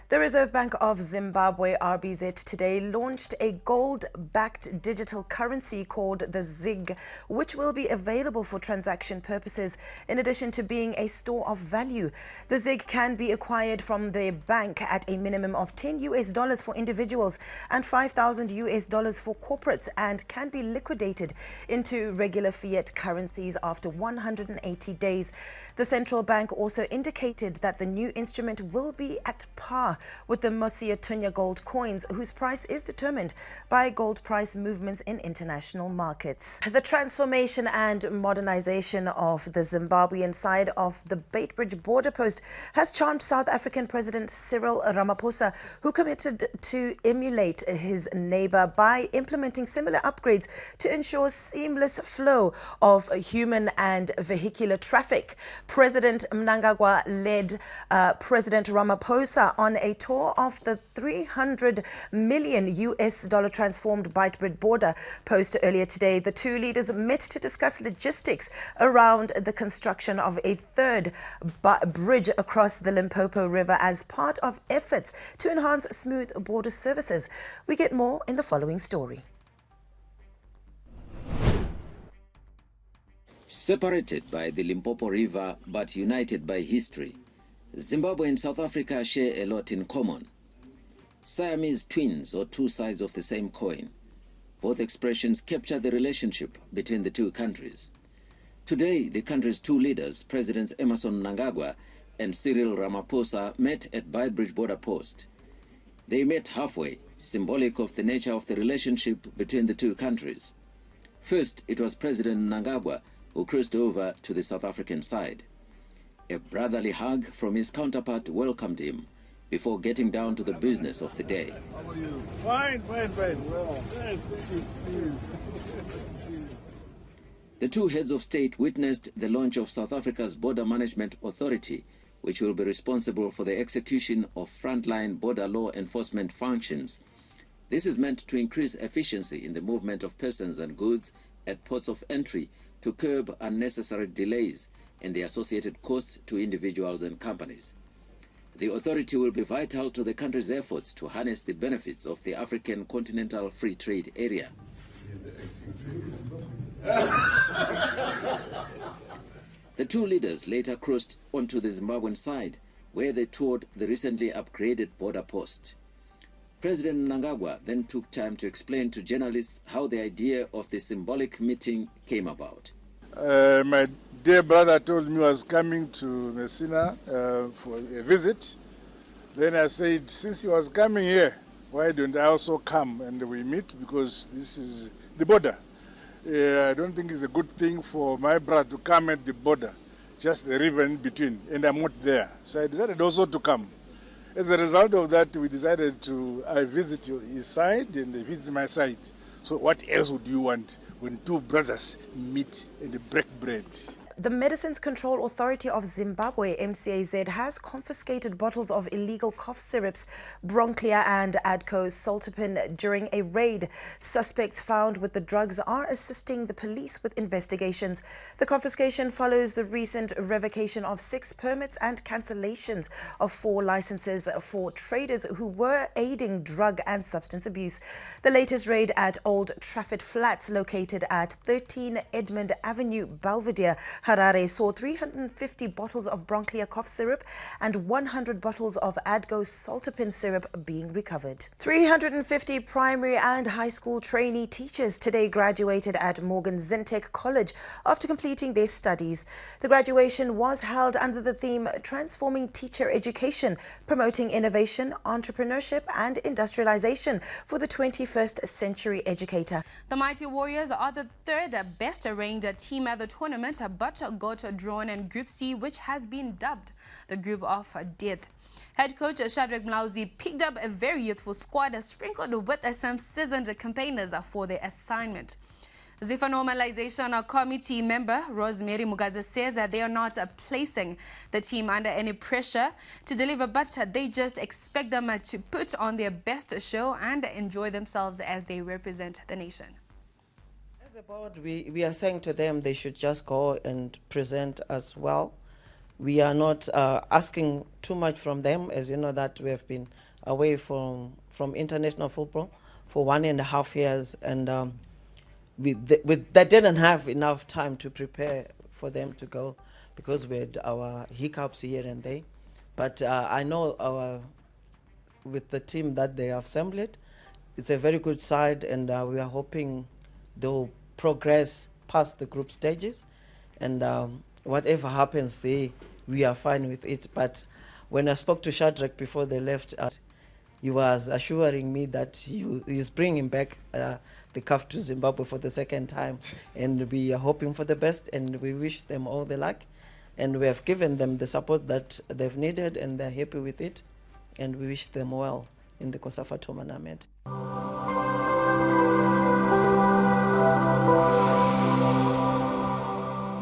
The Reserve Bank of Zimbabwe, RBZ, today launched a gold-backed digital currency called the ZiG, which will be available for transaction purposes in addition to being a store of value. The ZiG can be acquired from the bank at a minimum of $10 for individuals and $5,000 for corporates, and can be liquidated into regular fiat currencies after 180 days. The central bank also indicated that the new instrument will be at par with the Tunya gold coins, whose price is determined by gold price movements in international markets. The transformation and modernization of the Zimbabwean side of the Beitbridge border post has charmed South African President Cyril Ramaphosa, who committed to emulate his neighbor by implementing similar upgrades to ensure seamless flow of human and vehicular traffic. President Mnangagwa led President Ramaphosa on a tour of the $300 million transformed Beitbridge border post earlier today. The two leaders met to discuss logistics around the construction of a third bridge across the Limpopo River as part of efforts to enhance smooth border services. We get more in the following story. Separated by the Limpopo River but united by history, Zimbabwe and South Africa share a lot in common. Siamese twins, or two sides of the same coin. Both expressions capture the relationship between the two countries. Today, the country's two leaders, Presidents Emmerson Mnangagwa and Cyril Ramaphosa, met at Beitbridge border post. They met halfway, symbolic of the nature of the relationship between the two countries. First, it was President Mnangagwa who crossed over to the South African side. A brotherly hug from his counterpart welcomed him before getting down to the business of the day. How are you? Fine. Well, yes, The two heads of state witnessed the launch of South Africa's Border Management Authority, which will be responsible for the execution of frontline border law enforcement functions. This is meant to increase efficiency in the movement of persons and goods at ports of entry to curb unnecessary delays and the associated costs to individuals and companies. The authority will be vital to the country's efforts to harness the benefits of the African Continental Free Trade Area. The two leaders later crossed onto the Zimbabwean side, where they toured the recently upgraded border post. President Mnangagwa then took time to explain to journalists how the idea of the symbolic meeting came about. my dear brother told me he was coming to Messina for a visit. Then I said, since he was coming here, why don't I also come and we meet, because this is the border. I don't think it's a good thing for my brother to come at the border, just the river in between, and I'm not there. So I decided also to come. As a result of that, we decided I visit his side and he visit my side. So what else would you want when two brothers meet and break bread? The Medicines Control Authority of Zimbabwe, MCAZ, has confiscated bottles of illegal cough syrups, Bronclia and Adco-Soltepin during a raid. Suspects found with the drugs are assisting the police with investigations. The confiscation follows the recent revocation of 6 permits and cancellations of 4 licenses for traders who were aiding drug and substance abuse. The latest raid at Old Trafford Flats, located at 13 Edmund Avenue, Belvedere, Harare, saw 350 bottles of Bronclia cough syrup and 100 bottles of Adco-Soltepin syrup being recovered. 350 primary and high school trainee teachers today graduated at Morgen Zintec College after completing their studies. The graduation was held under the theme Transforming Teacher Education, Promoting Innovation, Entrepreneurship and Industrialization for the 21st Century Educator. The Mighty Warriors are the third best ranked team at the tournament, but got drawn in Group C, which has been dubbed the Group of Death. Head coach Shadrack Mlauzi picked up a very youthful squad sprinkled with some seasoned campaigners for the assignment. ZIFA Normalization Committee member Rosemary Mugadze says that they are not placing the team under any pressure to deliver, but they just expect them to put on their best show and enjoy themselves as they represent the nation. As a board, we are saying to them they should just go and present as well We are not asking too much from them, as you know that we have been away from international football for 1.5 years, and they didn't have enough time to prepare for them to go because we had our hiccups here and there. But I know with the team that they have assembled, it's a very good side, and we are hoping they'll progress past the group stages, and whatever happens there, we are fine with it. But when I spoke to Shadrach before they left, he was assuring me that he's bringing back the CAF to Zimbabwe for the second time, and we are hoping for the best, and we wish them all the luck, and we have given them the support that they've needed, and they're happy with it, and we wish them well in the COSAFA tournament.